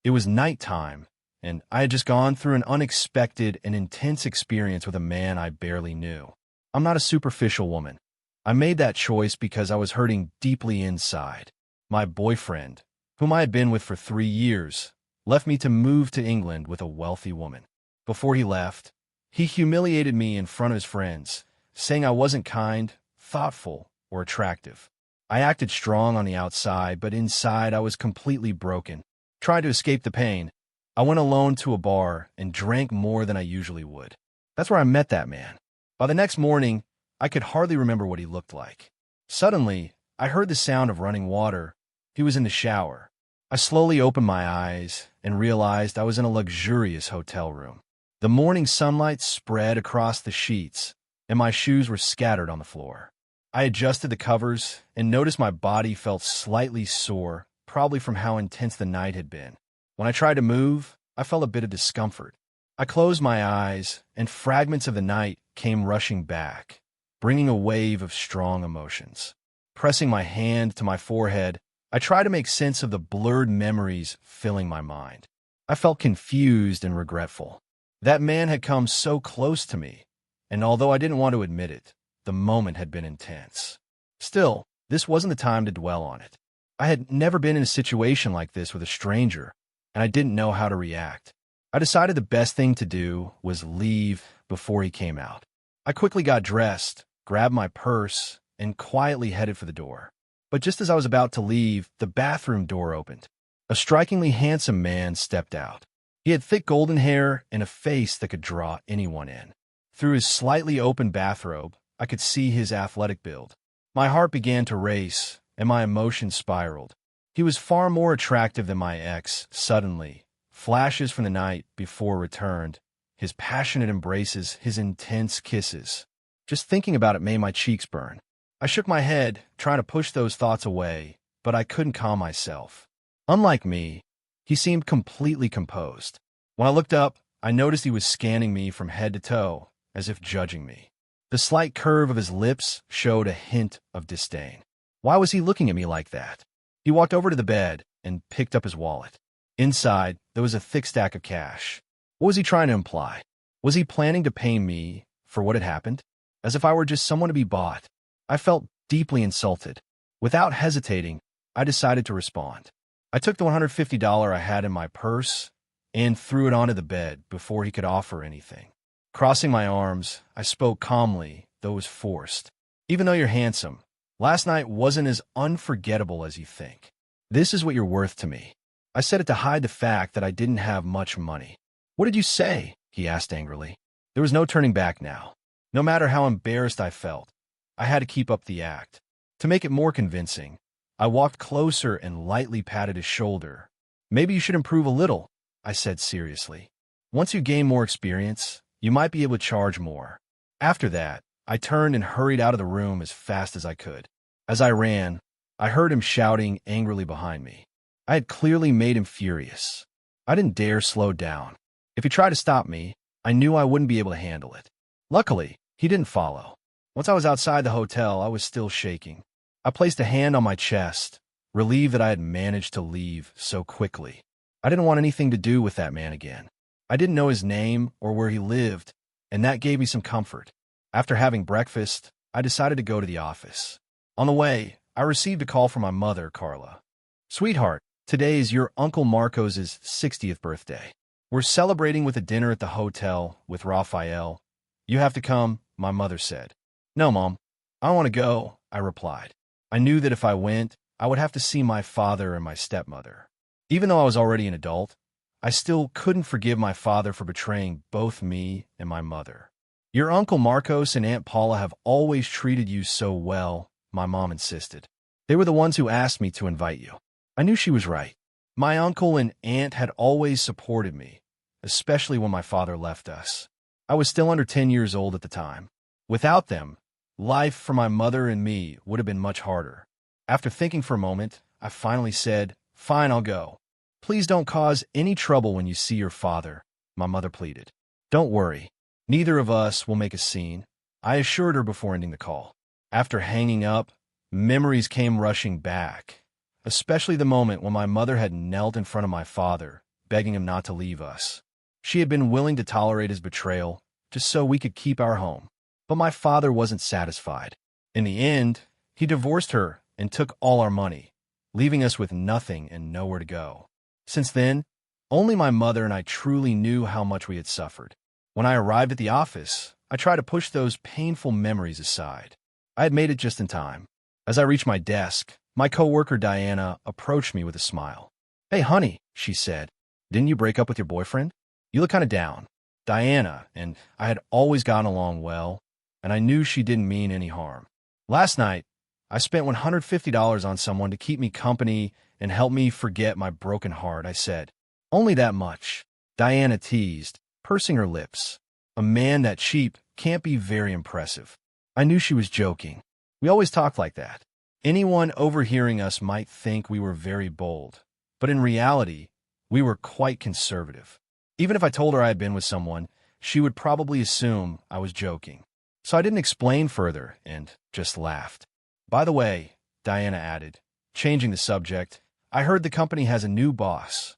It was nighttime, and I had just gone through an unexpected and intense experience with a man I barely knew. I'm not a superficial woman. I made that choice because I was hurting deeply inside. My boyfriend, whom I had been with for 3 years, left me to move to England with a wealthy woman. Before he left, he humiliated me in front of his friends, saying I wasn't kind, thoughtful, or attractive. I acted strong on the outside, but inside I was completely broken. Trying to escape the pain, I went alone to a bar and drank more than I usually would. That's where I met that man. By the next morning, I could hardly remember what he looked like. Suddenly, I heard the sound of running water. He was in the shower. I slowly opened my eyes and realized I was in a luxurious hotel room. The morning sunlight spread across the sheets, and my shoes were scattered on the floor. I adjusted the covers and noticed my body felt slightly sore, probably from how intense the night had been. When I tried to move, I felt a bit of discomfort. I closed my eyes, and fragments of the night came rushing back, bringing a wave of strong emotions. Pressing my hand to my forehead, I tried to make sense of the blurred memories filling my mind. I felt confused and regretful. That man had come so close to me, and although I didn't want to admit it, the moment had been intense. Still, this wasn't the time to dwell on it. I had never been in a situation like this with a stranger, and I didn't know how to react. I decided the best thing to do was leave before he came out. I quickly got dressed, grabbed my purse, and quietly headed for the door. But just as I was about to leave, the bathroom door opened. A strikingly handsome man stepped out. He had thick golden hair and a face that could draw anyone in. Through his slightly open bathrobe, I could see his athletic build. My heart began to race, and my emotions spiraled. He was far more attractive than my ex. Suddenly, flashes from the night before returned, his passionate embraces, his intense kisses. Just thinking about it made my cheeks burn. I shook my head, trying to push those thoughts away, but I couldn't calm myself. Unlike me, he seemed completely composed. When I looked up, I noticed he was scanning me from head to toe, as if judging me. The slight curve of his lips showed a hint of disdain. Why was he looking at me like that? He walked over to the bed and picked up his wallet. Inside, there was a thick stack of cash. What was he trying to imply? Was he planning to pay me for what had happened? As if I were just someone to be bought. I felt deeply insulted. Without hesitating, I decided to respond. I took the $150 I had in my purse and threw it onto the bed before he could offer anything. Crossing my arms, I spoke calmly, though it was forced. Even though you're handsome, last night wasn't as unforgettable as you think. This is what you're worth to me. I said it to hide the fact that I didn't have much money. What did you say? He asked angrily. There was no turning back now. No matter how embarrassed I felt, I had to keep up the act. To make it more convincing, I walked closer and lightly patted his shoulder. Maybe you should improve a little, I said seriously. Once you gain more experience, you might be able to charge more. After that, I turned and hurried out of the room as fast as I could. As I ran, I heard him shouting angrily behind me. I had clearly made him furious. I didn't dare slow down. If he tried to stop me, I knew I wouldn't be able to handle it. Luckily, he didn't follow. Once I was outside the hotel, I was still shaking. I placed a hand on my chest, relieved that I had managed to leave so quickly. I didn't want anything to do with that man again. I didn't know his name or where he lived, and that gave me some comfort. After having breakfast, I decided to go to the office. On the way, I received a call from my mother, Carla. Sweetheart, today is your Uncle Marcos' 60th birthday. We're celebrating with a dinner at the hotel with Raphael. You have to come, my mother said. No, Mom. I don't want to go, I replied. I knew that if I went, I would have to see my father and my stepmother. Even though I was already an adult, I still couldn't forgive my father for betraying both me and my mother. Your Uncle Marcos and Aunt Paula have always treated you so well, my mom insisted. They were the ones who asked me to invite you. I knew she was right. My uncle and aunt had always supported me, especially when my father left us. I was still under 10 years old at the time. Without them, life for my mother and me would have been much harder. After thinking for a moment, I finally said, Fine, I'll go. Please don't cause any trouble when you see your father, my mother pleaded. Don't worry. Neither of us will make a scene, I assured her before ending the call. After hanging up, memories came rushing back, especially the moment when my mother had knelt in front of my father, begging him not to leave us. She had been willing to tolerate his betrayal just so we could keep our home. But my father wasn't satisfied. In the end, he divorced her and took all our money, leaving us with nothing and nowhere to go. Since then, only my mother and I truly knew how much we had suffered. When I arrived at the office, I tried to push those painful memories aside. I had made it just in time. As I reached my desk, my coworker Diana approached me with a smile. "Hey, honey," she said, "didn't you break up with your boyfriend? You look kind of down." Diana and I had always gotten along well, and I knew she didn't mean any harm. "Last night, I spent $150 on someone to keep me company and help me forget my broken heart," I said. "Only that much," Diana teased, pursing her lips. A man that cheap can't be very impressive. I knew she was joking. We always talked like that. Anyone overhearing us might think we were very bold, but in reality, we were quite conservative. Even if I told her I had been with someone, she would probably assume I was joking. So I didn't explain further and just laughed. "By the way," Diana added, changing the subject, "I heard the company has a new boss."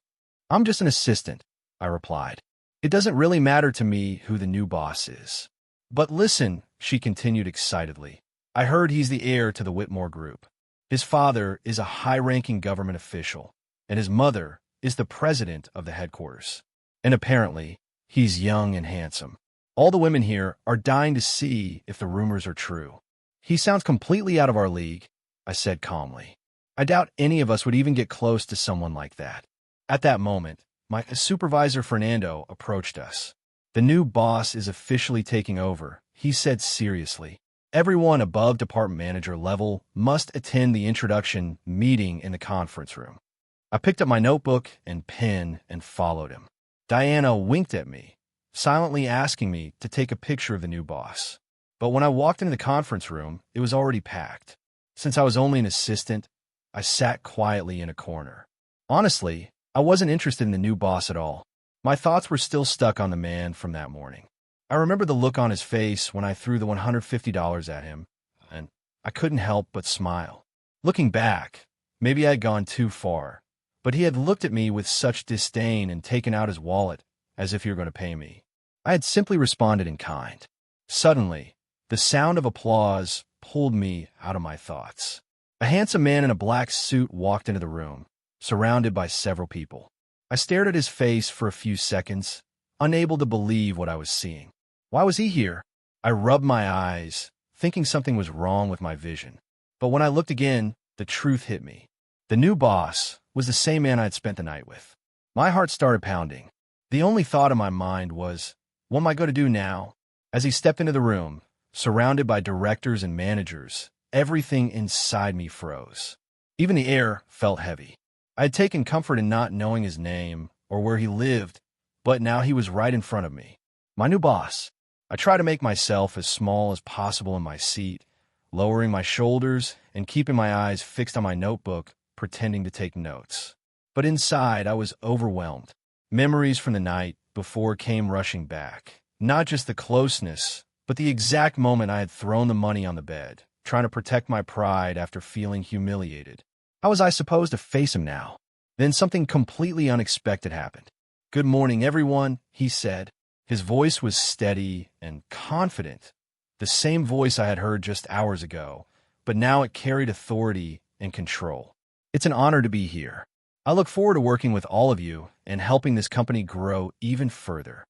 "I'm just an assistant," I replied. "It doesn't really matter to me who the new boss is." "But listen," she continued excitedly, "I heard he's the heir to the Whitmore Group. His father is a high-ranking government official, and his mother is the president of the headquarters. And apparently, he's young and handsome. All the women here are dying to see if the rumors are true." "He sounds completely out of our league," I said calmly. "I doubt any of us would even get close to someone like that." At that moment, my supervisor Fernando approached us. "The new boss is officially taking over," he said seriously. "Everyone above department manager level must attend the introduction meeting in the conference room." I picked up my notebook and pen and followed him. Diana winked at me, silently asking me to take a picture of the new boss. But when I walked into the conference room, it was already packed. Since I was only an assistant, I sat quietly in a corner. Honestly, I wasn't interested in the new boss at all. My thoughts were still stuck on the man from that morning. I remember the look on his face when I threw the $150 at him, and I couldn't help but smile. Looking back, maybe I had gone too far, but he had looked at me with such disdain and taken out his wallet as if he were going to pay me. I had simply responded in kind. Suddenly, the sound of applause pulled me out of my thoughts. A handsome man in a black suit walked into the room, surrounded by several people. I stared at his face for a few seconds, unable to believe what I was seeing. Why was he here? I rubbed my eyes, thinking something was wrong with my vision. But when I looked again, the truth hit me. The new boss was the same man I had spent the night with. My heart started pounding. The only thought in my mind was, what am I going to do now? As he stepped into the room, surrounded by directors and managers, everything inside me froze. Even the air felt heavy. I had taken comfort in not knowing his name or where he lived, but now he was right in front of me. My new boss. I tried to make myself as small as possible in my seat, lowering my shoulders and keeping my eyes fixed on my notebook, pretending to take notes. But inside, I was overwhelmed. Memories from the night before came rushing back. Not just the closeness, but the exact moment I had thrown the money on the bed, trying to protect my pride after feeling humiliated. How was I supposed to face him now? Then something completely unexpected happened. "Good morning, everyone," he said. His voice was steady and confident, the same voice I had heard just hours ago, but now it carried authority and control. "It's an honor to be here. I look forward to working with all of you and helping this company grow even further."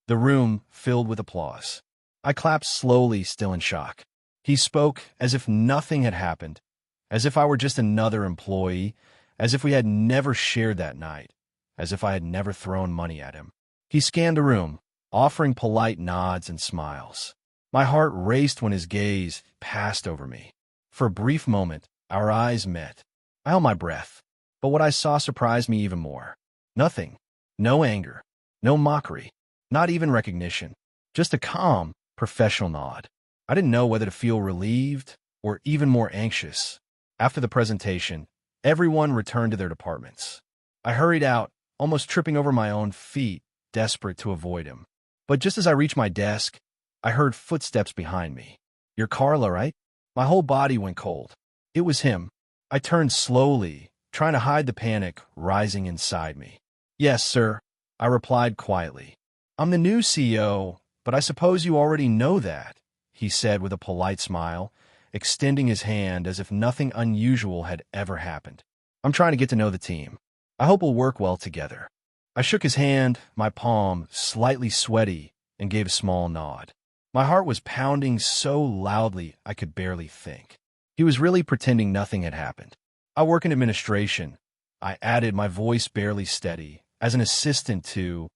The room filled with applause. I clapped slowly, still in shock. He spoke as if nothing had happened, as if I were just another employee, as if we had never shared that night, as if I had never thrown money at him. He scanned the room, offering polite nods and smiles. My heart raced when his gaze passed over me. For a brief moment, our eyes met. I held my breath, but what I saw surprised me even more. Nothing. No anger. No mockery. Not even recognition. Just a calm, professional nod. I didn't know whether to feel relieved or even more anxious. After the presentation, everyone returned to their departments. I hurried out, almost tripping over my own feet, desperate to avoid him. But just as I reached my desk, I heard footsteps behind me. "You're Carla, right?" My whole body went cold. It was him. I turned slowly, trying to hide the panic rising inside me. Yes, sir, I replied quietly. I'm the new CEO, but I suppose you already know that, he said with a polite smile, extending his hand as if nothing unusual had ever happened. I'm trying to get to know the team. I hope we'll work well together. I shook his hand, my palm slightly sweaty, and gave a small nod. My heart was pounding so loudly I could barely think. He was really pretending nothing had happened. I work in administration, I added, my voice barely steady, as an assistant to.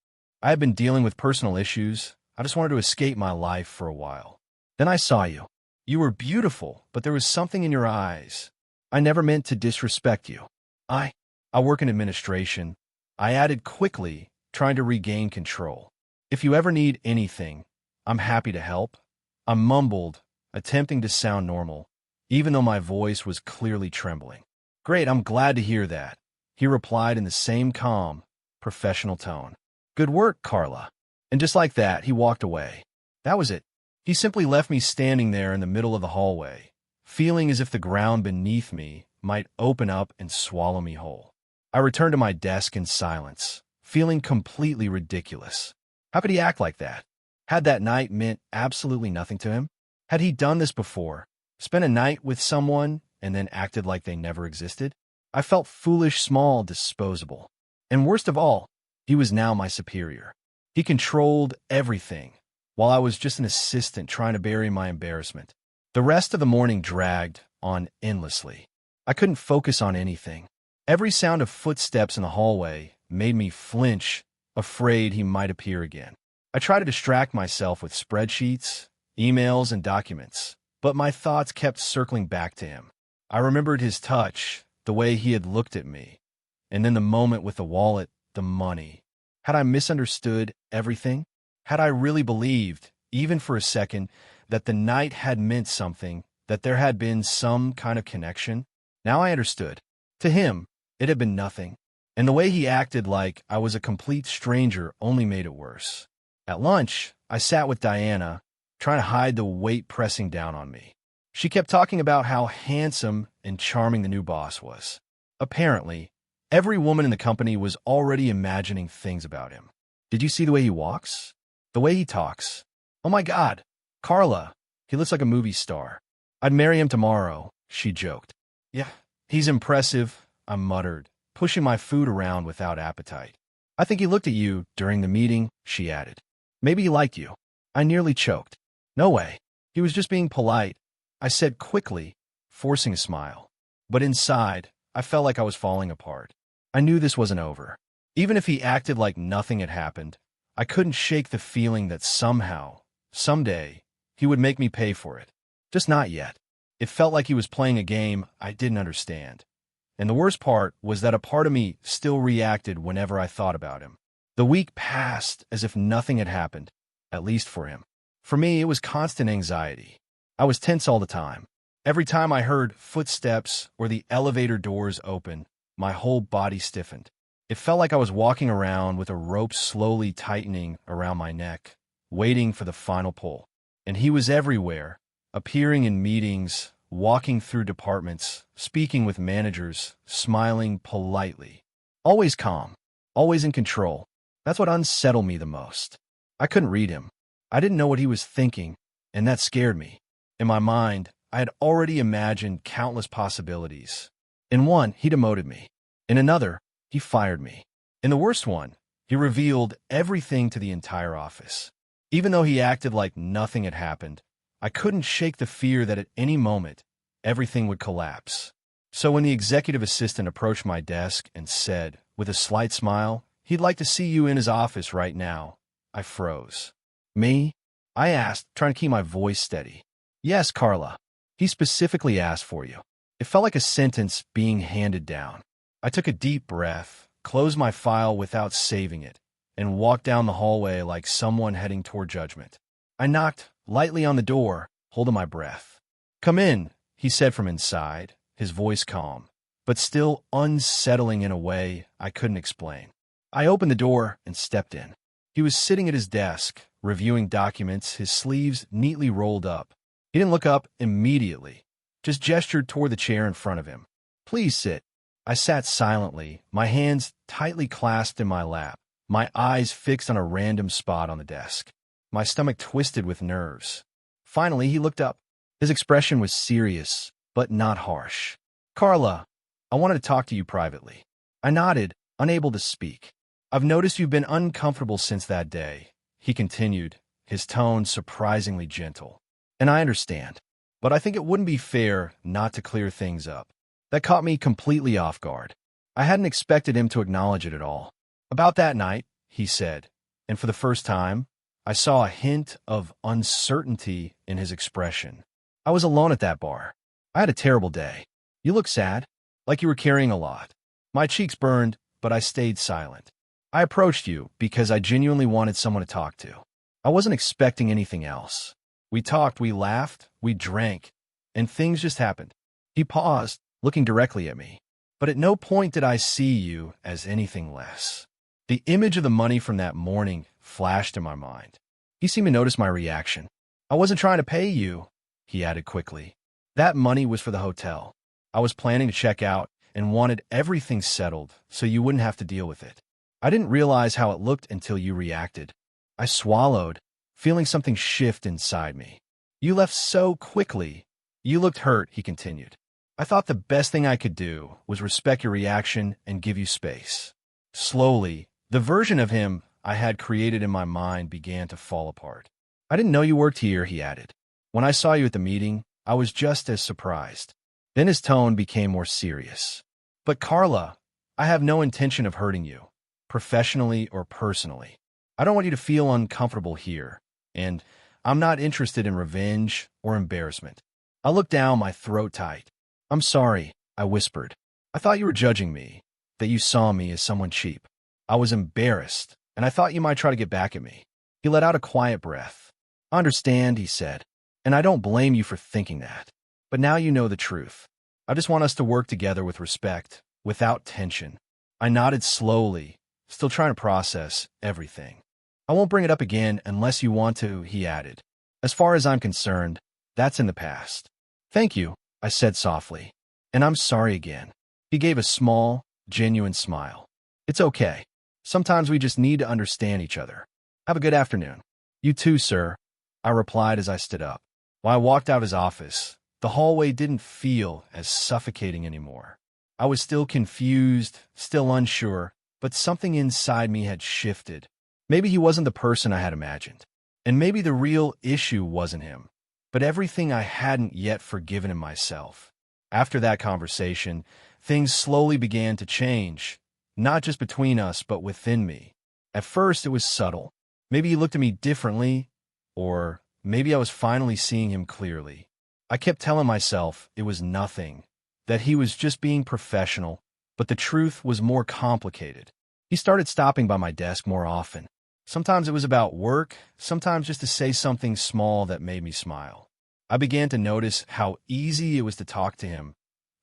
I had been dealing with personal issues. I just wanted to escape my life for a while. Then I saw you. You were beautiful, but there was something in your eyes. I never meant to disrespect you. I work in administration, I added quickly, trying to regain control. If you ever need anything, I'm happy to help. I mumbled, attempting to sound normal, even though my voice was clearly trembling. Great, I'm glad to hear that, he replied in the same calm, professional tone. Good work, Carla. And just like that, he walked away. That was it. He simply left me standing there in the middle of the hallway, feeling as if the ground beneath me might open up and swallow me whole. I returned to my desk in silence, feeling completely ridiculous. How could he act like that? Had that night meant absolutely nothing to him? Had he done this before? Spent a night with someone and then acted like they never existed? I felt foolish, small, disposable. And worst of all, he was now my superior. He controlled everything, while I was just an assistant trying to bury my embarrassment. The rest of the morning dragged on endlessly. I couldn't focus on anything. Every sound of footsteps in the hallway made me flinch, afraid he might appear again. I tried to distract myself with spreadsheets, emails, and documents, but my thoughts kept circling back to him. I remembered his touch, the way he had looked at me, and then the moment with the wallet, the money. Had I misunderstood everything? Had I really believed, even for a second, that the night had meant something, that there had been some kind of connection? Now I understood. To him, it had been nothing, and the way he acted like I was a complete stranger only made it worse. At lunch, I sat with Diana, trying to hide the weight pressing down on me. She kept talking about how handsome and charming the new boss was. Apparently, every woman in the company was already imagining things about him. Did you see the way he walks? The way he talks? Oh my God, Carla, he looks like a movie star. I'd marry him tomorrow, she joked. Yeah, he's impressive, I muttered, pushing my food around without appetite. I think he looked at you during the meeting, she added. Maybe he liked you. I nearly choked. No way. He was just being polite, I said quickly, forcing a smile. But inside, I felt like I was falling apart. I knew this wasn't over. Even if he acted like nothing had happened, I couldn't shake the feeling that somehow, someday, he would make me pay for it. Just not yet. It felt like he was playing a game I didn't understand. And the worst part was that a part of me still reacted whenever I thought about him. The week passed as if nothing had happened, at least for him. For me, it was constant anxiety. I was tense all the time. Every time I heard footsteps or the elevator doors open, my whole body stiffened. It felt like I was walking around with a rope slowly tightening around my neck, waiting for the final pull. And he was everywhere, appearing in meetings, walking through departments, speaking with managers, smiling politely. Always calm, always in control. That's what unsettled me the most. I couldn't read him. I didn't know what he was thinking, and that scared me. In my mind, I had already imagined countless possibilities. In one, he demoted me. In another, he fired me. In the worst one, he revealed everything to the entire office. Even though he acted like nothing had happened, I couldn't shake the fear that at any moment, everything would collapse. So when the executive assistant approached my desk and said, with a slight smile, he'd like to see you in his office right now, I froze. Me? I asked, trying to keep my voice steady. Yes, Carla. He specifically asked for you. It felt like a sentence being handed down. I took a deep breath, closed my file without saving it, and walked down the hallway like someone heading toward judgment. I knocked lightly on the door, holding my breath. Come in, he said from inside, his voice calm, but still unsettling in a way I couldn't explain. I opened the door and stepped in. He was sitting at his desk, reviewing documents, his sleeves neatly rolled up. He didn't look up immediately, just gestured toward the chair in front of him. Please sit. I sat silently, my hands tightly clasped in my lap, my eyes fixed on a random spot on the desk. My stomach twisted with nerves. Finally, he looked up. His expression was serious, but not harsh. "Carla, I wanted to talk to you privately." I nodded, unable to speak. "I've noticed you've been uncomfortable since that day," he continued, his tone surprisingly gentle. "And I understand. But I think it wouldn't be fair not to clear things up." That caught me completely off guard. I hadn't expected him to acknowledge it at all. "About that night," he said, and for the first time, I saw a hint of uncertainty in his expression. "I was alone at that bar. I had a terrible day. You look sad, like you were carrying a lot." My cheeks burned, but I stayed silent. "I approached you because I genuinely wanted someone to talk to. I wasn't expecting anything else. We talked, we laughed, we drank, and things just happened." He paused, looking directly at me. "But at no point did I see you as anything less." The image of the money from that morning flashed in my mind. He seemed to notice my reaction. "I wasn't trying to pay you," he added quickly. "That money was for the hotel. I was planning to check out and wanted everything settled so you wouldn't have to deal with it. I didn't realize how it looked until you reacted." I swallowed, feeling something shift inside me. "You left so quickly." "You looked hurt," he continued. "I thought the best thing I could do was respect your reaction and give you space." Slowly, the version of him I had created in my mind began to fall apart. "I didn't know you worked here," he added. "When I saw you at the meeting, I was just as surprised." Then his tone became more serious. "But Carla, I have no intention of hurting you, professionally or personally. I don't want you to feel uncomfortable here, and I'm not interested in revenge or embarrassment." I looked down, my throat tight. "I'm sorry," I whispered. "I thought you were judging me, that you saw me as someone cheap. I was embarrassed, and I thought you might try to get back at me." He let out a quiet breath. "I understand," he said, "and I don't blame you for thinking that. But now you know the truth. I just want us to work together with respect, without tension." I nodded slowly, still trying to process everything. "I won't bring it up again unless you want to," he added. "As far as I'm concerned, that's in the past." "Thank you," I said softly. "And I'm sorry again." He gave a small, genuine smile. "It's okay. Sometimes we just need to understand each other. Have a good afternoon." "You too, sir," I replied as I stood up. While I walked out of his office, the hallway didn't feel as suffocating anymore. I was still confused, still unsure, but something inside me had shifted. Maybe he wasn't the person I had imagined. And maybe the real issue wasn't him, but everything I hadn't yet forgiven in myself. After that conversation, things slowly began to change, not just between us, but within me. At first, it was subtle. Maybe he looked at me differently, or maybe I was finally seeing him clearly. I kept telling myself it was nothing, that he was just being professional, but the truth was more complicated. He started stopping by my desk more often. Sometimes it was about work, sometimes just to say something small that made me smile. I began to notice how easy it was to talk to him,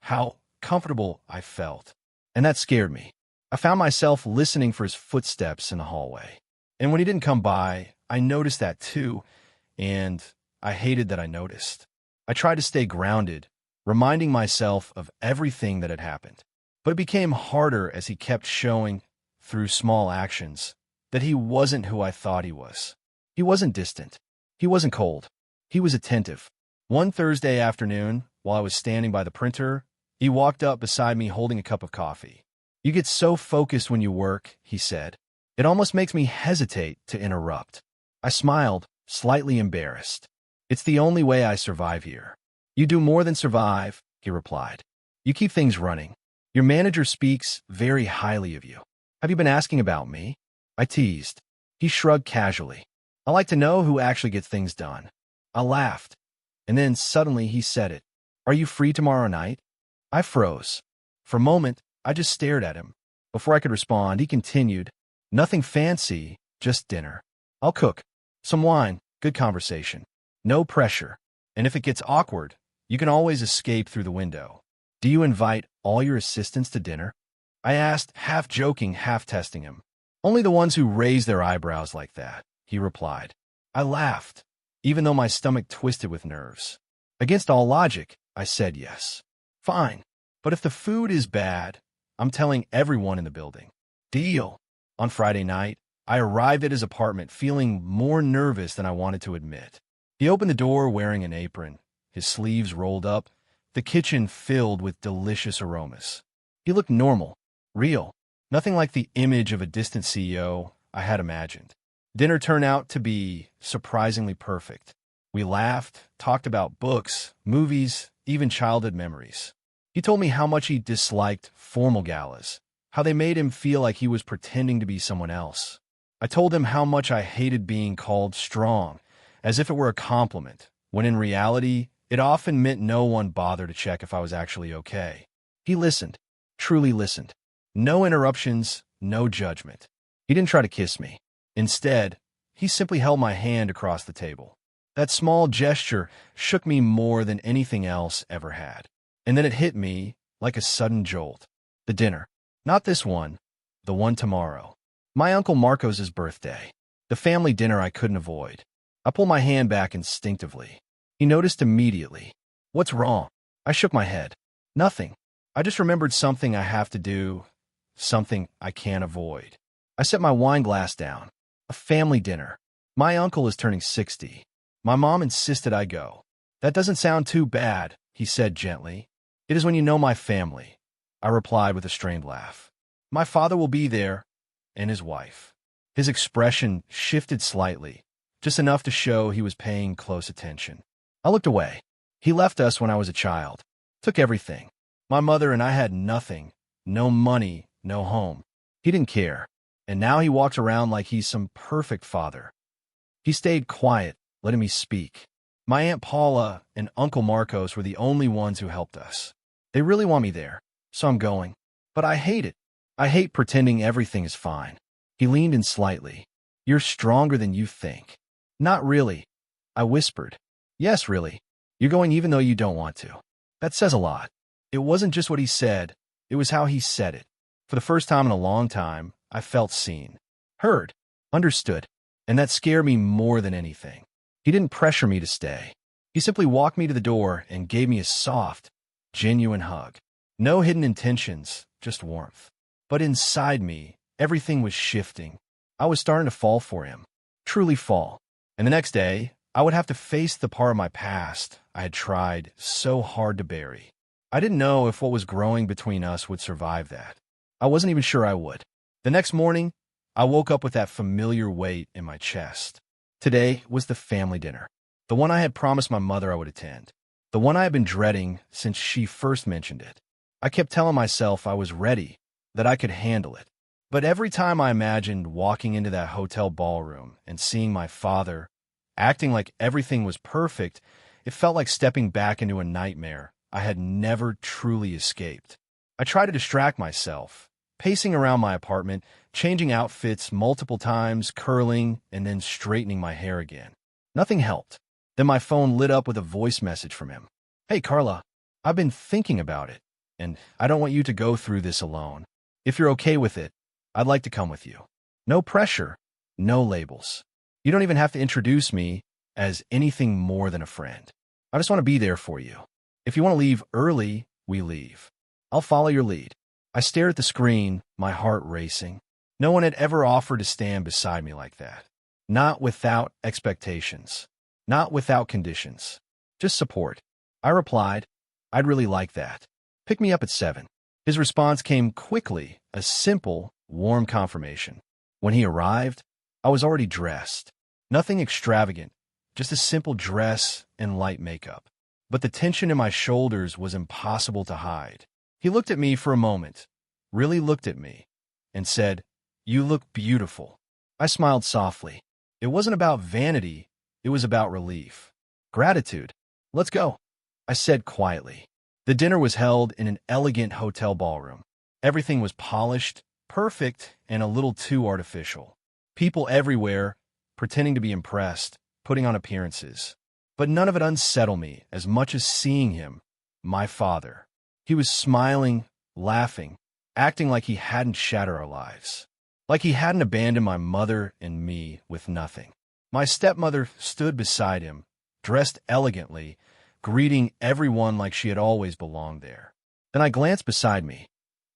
how comfortable I felt, and that scared me. I found myself listening for his footsteps in the hallway. And when he didn't come by, I noticed that too, and I hated that I noticed. I tried to stay grounded, reminding myself of everything that had happened. But it became harder as he kept showing, through small actions, that he wasn't who I thought he was. He wasn't distant. He wasn't cold. He was attentive. One Thursday afternoon, while I was standing by the printer, he walked up beside me holding a cup of coffee. "You get so focused when you work," he said. "It almost makes me hesitate to interrupt." I smiled, slightly embarrassed. "It's the only way I survive here." "You do more than survive," he replied. "You keep things running. Your manager speaks very highly of you." "Have you been asking about me?" I teased. He shrugged casually. "I like to know who actually gets things done." I laughed, and then suddenly he said it. "Are you free tomorrow night?" I froze. For a moment, I just stared at him. Before I could respond, he continued, "Nothing fancy, just dinner. I'll cook. Some wine, good conversation. No pressure. And if it gets awkward, you can always escape through the window." "Do you invite all your assistants to dinner?" I asked, half joking, half testing him. "Only the ones who raise their eyebrows like that," he replied. I laughed, even though my stomach twisted with nerves. Against all logic, I said yes. "Fine, but if the food is bad, I'm telling everyone in the building." Deal. On Friday night, I arrived at his apartment feeling more nervous than I wanted to admit. He opened the door wearing an apron, his sleeves rolled up, the kitchen filled with delicious aromas. He looked normal, real, nothing like the image of a distant CEO I had imagined. Dinner turned out to be surprisingly perfect. We laughed, talked about books, movies, even childhood memories. He told me how much he disliked formal galas, how they made him feel like he was pretending to be someone else. I told him how much I hated being called strong, as if it were a compliment, when in reality, it often meant no one bothered to check if I was actually okay. He listened, truly listened. No interruptions, no judgment. He didn't try to kiss me. Instead, he simply held my hand across the table. That small gesture shook me more than anything else ever had. And then it hit me like a sudden jolt. The dinner. Not this one, the one tomorrow. My Uncle Marcos's birthday. The family dinner I couldn't avoid. I pulled my hand back instinctively. He noticed immediately. What's wrong? I shook my head. Nothing. I just remembered something I have to do, something I can't avoid. I set my wine glass down. A family dinner. My uncle is turning 60. My mom insisted I go. That doesn't sound too bad, he said gently. It is when you know my family, I replied with a strained laugh. My father will be there, and his wife. His expression shifted slightly, just enough to show he was paying close attention. I looked away. He left us when I was a child. Took everything. My mother and I had nothing. No money, no home. He didn't care. And now he walks around like he's some perfect father. He stayed quiet, letting me speak. My Aunt Paula and Uncle Marcos were the only ones who helped us. They really want me there, so I'm going. But I hate it. I hate pretending everything is fine. He leaned in slightly. You're stronger than you think. Not really, I whispered. Yes, really. You're going even though you don't want to. That says a lot. It wasn't just what he said, it was how he said it. For the first time in a long time, I felt seen, heard, understood, and that scared me more than anything. He didn't pressure me to stay. He simply walked me to the door and gave me a soft, genuine hug. No hidden intentions, just warmth. But inside me, everything was shifting. I was starting to fall for him. Truly fall. And the next day, I would have to face the part of my past I had tried so hard to bury. I didn't know if what was growing between us would survive that. I wasn't even sure I would. The next morning, I woke up with that familiar weight in my chest. Today was the family dinner, the one I had promised my mother I would attend, the one I had been dreading since she first mentioned it. I kept telling myself I was ready, that I could handle it. But every time I imagined walking into that hotel ballroom and seeing my father, acting like everything was perfect, it felt like stepping back into a nightmare I had never truly escaped. I tried to distract myself, pacing around my apartment, changing outfits multiple times, curling, and then straightening my hair again. Nothing helped. Then my phone lit up with a voice message from him. Hey, Carla, I've been thinking about it, and I don't want you to go through this alone. If you're okay with it, I'd like to come with you. No pressure, no labels. You don't even have to introduce me as anything more than a friend. I just want to be there for you. If you want to leave early, we leave. I'll follow your lead. I stared at the screen, my heart racing. No one had ever offered to stand beside me like that. Not without expectations. Not without conditions. Just support. I replied, I'd really like that. Pick me up at 7. His response came quickly, a simple, warm confirmation. When he arrived, I was already dressed. Nothing extravagant, just a simple dress and light makeup. But the tension in my shoulders was impossible to hide. He looked at me for a moment, really looked at me, and said, You look beautiful. I smiled softly. It wasn't about vanity, it was about relief. Gratitude. Let's go, I said quietly. The dinner was held in an elegant hotel ballroom. Everything was polished, perfect, and a little too artificial. People everywhere, pretending to be impressed, putting on appearances. But none of it unsettled me as much as seeing him, my father. He was smiling, laughing, acting like he hadn't shattered our lives. Like he hadn't abandoned my mother and me with nothing. My stepmother stood beside him, dressed elegantly, greeting everyone like she had always belonged there. Then I glanced beside me,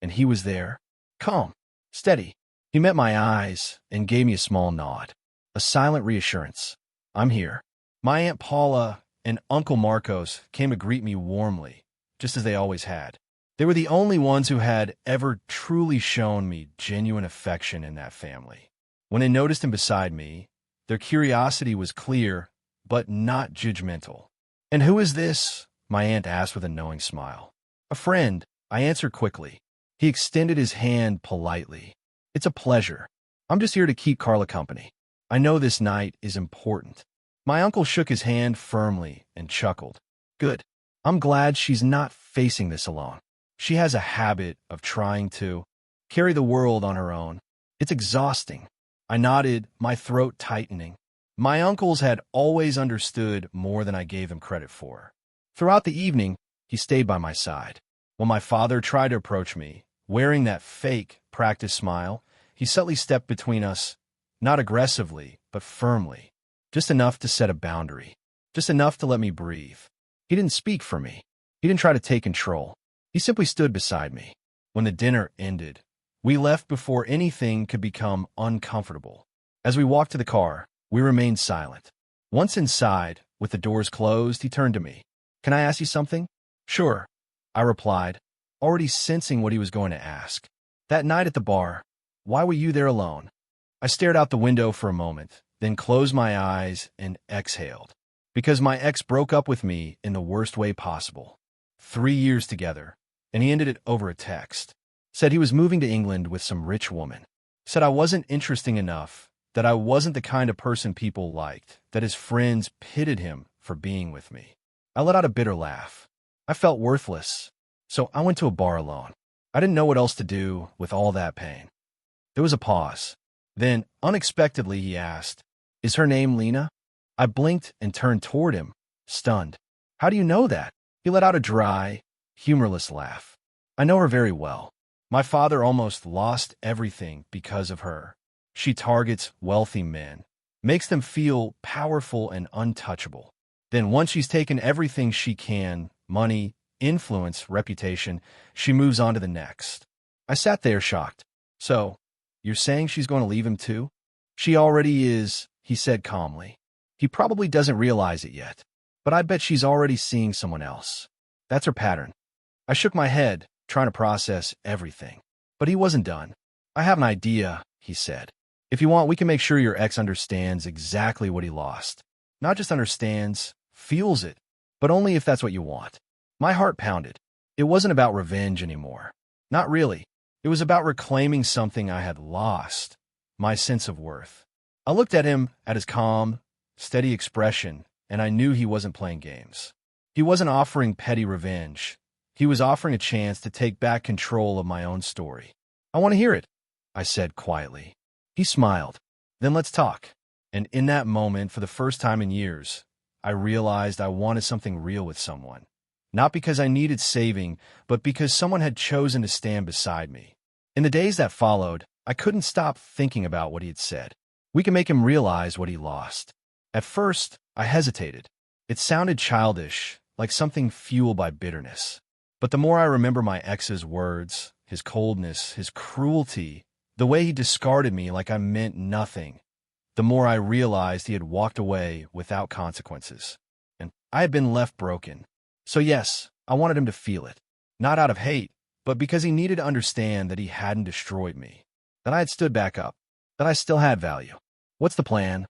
and he was there, calm, steady, He met my eyes and gave me a small nod, a silent reassurance. I'm here. My Aunt Paula and Uncle Marcos came to greet me warmly, just as they always had. They were the only ones who had ever truly shown me genuine affection in that family. When they noticed him beside me, their curiosity was clear, but not judgmental. "And who is this?" my aunt asked with a knowing smile. "A friend," I answered quickly. He extended his hand politely. "It's a pleasure. I'm just here to keep Carla company. I know this night is important." My uncle shook his hand firmly and chuckled. "Good. I'm glad she's not facing this alone. She has a habit of trying to carry the world on her own. It's exhausting." I nodded, my throat tightening. My uncles had always understood more than I gave them credit for. Throughout the evening, he stayed by my side. When my father tried to approach me, wearing that fake practice smile, he subtly stepped between us, not aggressively, but firmly, just enough to set a boundary, just enough to let me breathe. He didn't speak for me. He didn't try to take control. He simply stood beside me. When the dinner ended, we left before anything could become uncomfortable. As we walked to the car, we remained silent. Once inside, with the doors closed, he turned to me. "Can I ask you something?" "Sure," I replied, already sensing what he was going to ask. "That night at the bar, why were you there alone?" I stared out the window for a moment, then closed my eyes and exhaled. "Because my ex broke up with me in the worst way possible. 3 years together, and he ended it over a text. Said he was moving to England with some rich woman. Said I wasn't interesting enough, that I wasn't the kind of person people liked, that his friends pitted him for being with me." I let out a bitter laugh. I felt worthless, so I went to a bar alone. I didn't know what else to do with all that pain. There was a pause. Then, unexpectedly, he asked, "Is her name Lena?" I blinked and turned toward him, stunned. "How do you know that?" He let out a dry, humorless laugh. "I know her very well. My father almost lost everything because of her. She targets wealthy men, makes them feel powerful and untouchable. Then once she's taken everything she can, money, influence, reputation, she moves on to the next." I sat there shocked. "So, you're saying she's going to leave him too?" "She already is," he said calmly. "He probably doesn't realize it yet, but I bet she's already seeing someone else. That's her pattern." I shook my head, trying to process everything. But he wasn't done. "I have an idea," he said. "If you want, we can make sure your ex understands exactly what he lost. Not just understands, feels it, but only if that's what you want." My heart pounded. It wasn't about revenge anymore. Not really. It was about reclaiming something I had lost, my sense of worth. I looked at him, at his calm, steady expression, and I knew he wasn't playing games. He wasn't offering petty revenge. He was offering a chance to take back control of my own story. "I want to hear it," I said quietly. He smiled. "Then let's talk." And in that moment, for the first time in years, I realized I wanted something real with someone. Not because I needed saving, but because someone had chosen to stand beside me. In the days that followed, I couldn't stop thinking about what he had said. We can make him realize what he lost. At first, I hesitated. It sounded childish, like something fueled by bitterness. But the more I remember my ex's words, his coldness, his cruelty, the way he discarded me like I meant nothing, the more I realized he had walked away without consequences. And I had been left broken. So yes, I wanted him to feel it. Not out of hate, but because he needed to understand that he hadn't destroyed me, that I had stood back up, that I still had value. "What's the plan?"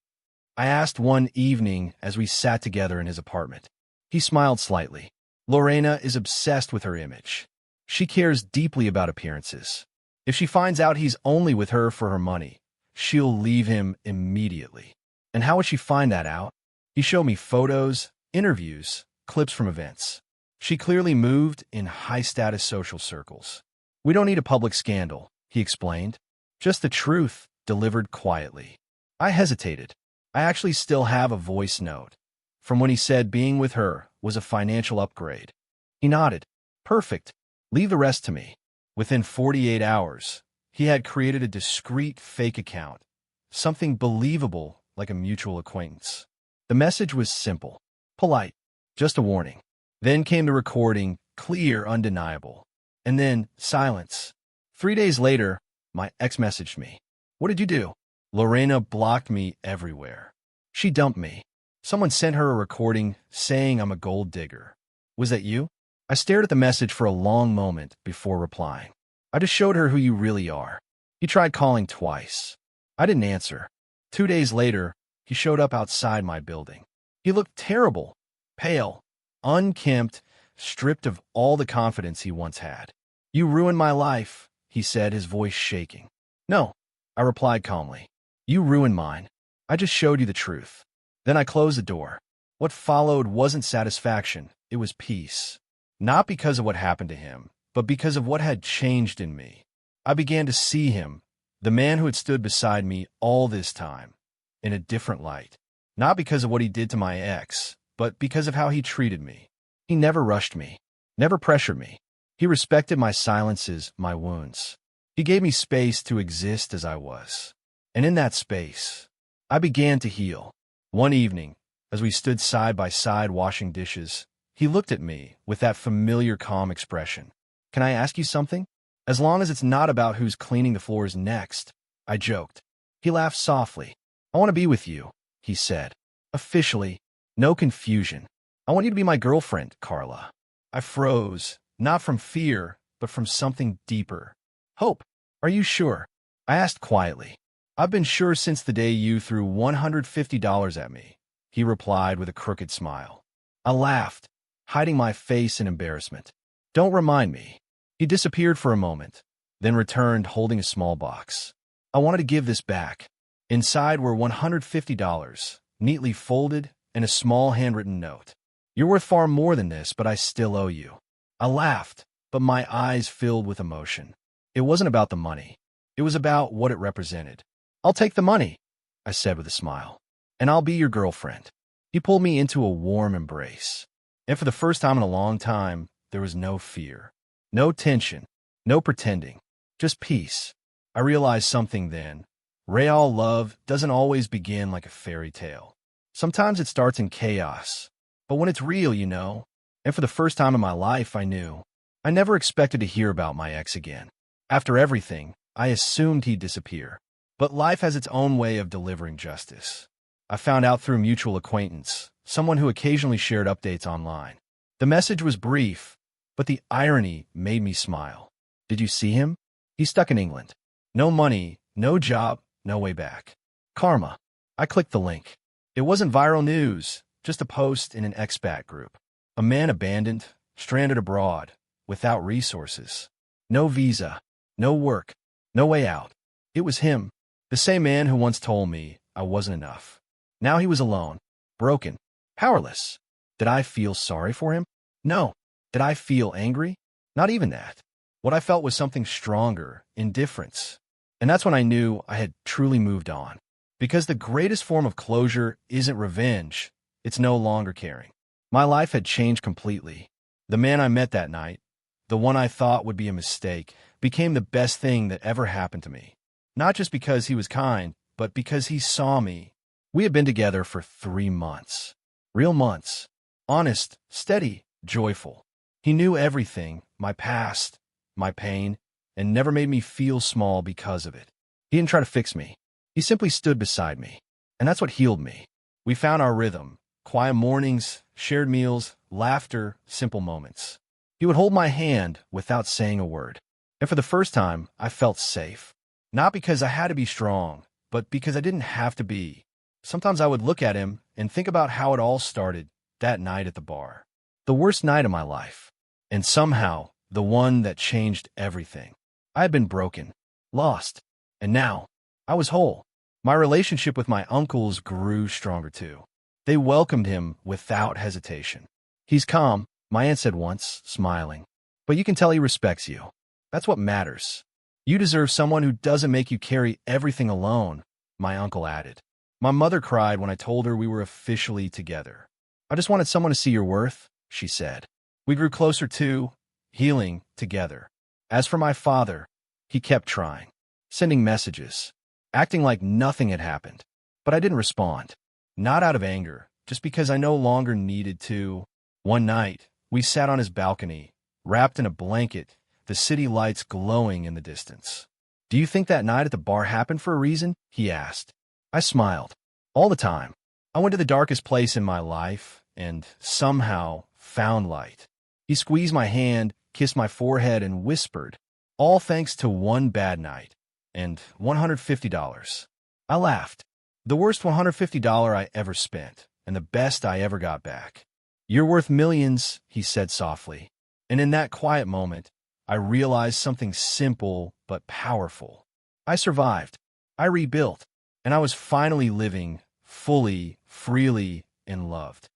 I asked one evening as we sat together in his apartment. He smiled slightly. "Lorena is obsessed with her image. She cares deeply about appearances. If she finds out he's only with her for her money, she'll leave him immediately. And how would she find that out?" He showed me photos, interviews, clips from events. "She clearly moved in high-status social circles. We don't need a public scandal," he explained. "Just the truth, delivered quietly." I hesitated. I actually still have a voice note from when he said being with her was a financial upgrade. He nodded. "Perfect. Leave the rest to me." Within 48 hours, he had created a discreet fake account, something believable like a mutual acquaintance. The message was simple, polite, just a warning. Then came the recording, clear, undeniable. And then silence. 3 days later, my ex messaged me. What did you do? Lorena blocked me everywhere. She dumped me. Someone sent her a recording saying I'm a gold digger. Was that you? I stared at the message for a long moment before replying. I just showed her who you really are. He tried calling twice. I didn't answer. 2 days later, he showed up outside my building. He looked terrible, pale, unkempt, stripped of all the confidence he once had. You ruined my life, he said, his voice shaking. No, I replied calmly. You ruined mine. I just showed you the truth. Then I closed the door. What followed wasn't satisfaction, it was peace. Not because of what happened to him, but because of what had changed in me. I began to see him, the man who had stood beside me all this time, in a different light. Not because of what he did to my ex, but because of how he treated me. He never rushed me, never pressured me. He respected my silences, my wounds. He gave me space to exist as I was. And in that space, I began to heal. One evening, as we stood side by side washing dishes, he looked at me with that familiar calm expression. Can I ask you something? As long as it's not about who's cleaning the floors next, I joked. He laughed softly. I want to be with you, he said. Officially, no confusion. I want you to be my girlfriend, Carla. I froze, not from fear, but from something deeper. Hope. Are you sure? I asked quietly. I've been sure since the day you threw $150 at me, he replied with a crooked smile. I laughed, hiding my face in embarrassment. Don't remind me. He disappeared for a moment, then returned holding a small box. I wanted to give this back. Inside were $150, neatly folded, and a small handwritten note. You're worth far more than this, but I still owe you. I laughed, but my eyes filled with emotion. It wasn't about the money. It was about what it represented. I'll take the money, I said with a smile, and I'll be your girlfriend. He pulled me into a warm embrace. And for the first time in a long time, there was no fear, no tension, no pretending, just peace. I realized something then. Real love doesn't always begin like a fairy tale. Sometimes it starts in chaos. But when it's real, you know. And for the first time in my life, I knew. I never expected to hear about my ex again. After everything, I assumed he'd disappear. But life has its own way of delivering justice. I found out through mutual acquaintance, someone who occasionally shared updates online. The message was brief, but the irony made me smile. Did you see him? He's stuck in England. No money, no job, no way back. Karma. I clicked the link. It wasn't viral news, just a post in an expat group. A man abandoned, stranded abroad, without resources. No visa, no work, no way out. It was him, the same man who once told me I wasn't enough. Now he was alone, broken, powerless. Did I feel sorry for him? No. Did I feel angry? Not even that. What I felt was something stronger, indifference. And that's when I knew I had truly moved on. Because the greatest form of closure isn't revenge, it's no longer caring. My life had changed completely. The man I met that night, the one I thought would be a mistake, became the best thing that ever happened to me. Not just because he was kind, but because he saw me. We had been together for 3 months. Real months. Honest, steady, joyful. He knew everything, my past, my pain, and never made me feel small because of it. He didn't try to fix me. He simply stood beside me. And that's what healed me. We found our rhythm. Quiet mornings, shared meals, laughter, simple moments. He would hold my hand without saying a word. And for the first time, I felt safe. Not because I had to be strong, but because I didn't have to be. Sometimes I would look at him and think about how it all started that night at the bar. The worst night of my life. And somehow, the one that changed everything. I had been broken, lost, and now I was whole. My relationship with my uncles grew stronger too. They welcomed him without hesitation. He's calm, my aunt said once, smiling. But you can tell he respects you. That's what matters. You deserve someone who doesn't make you carry everything alone, my uncle added. My mother cried when I told her we were officially together. I just wanted someone to see your worth, she said. We grew closer too, healing together. As for my father, he kept trying, sending messages, acting like nothing had happened. But I didn't respond. Not out of anger, just because I no longer needed to. One night, we sat on his balcony, wrapped in a blanket, the city lights glowing in the distance. Do you think that night at the bar happened for a reason? He asked. I smiled. All the time. I went to the darkest place in my life and somehow found light. He squeezed my hand, kissed my forehead, and whispered, all thanks to one bad night and $150. I laughed. The worst $150 I ever spent, and the best I ever got back. You're worth millions, he said softly. And in that quiet moment, I realized something simple but powerful. I survived. I rebuilt. And I was finally living fully, freely, and loved.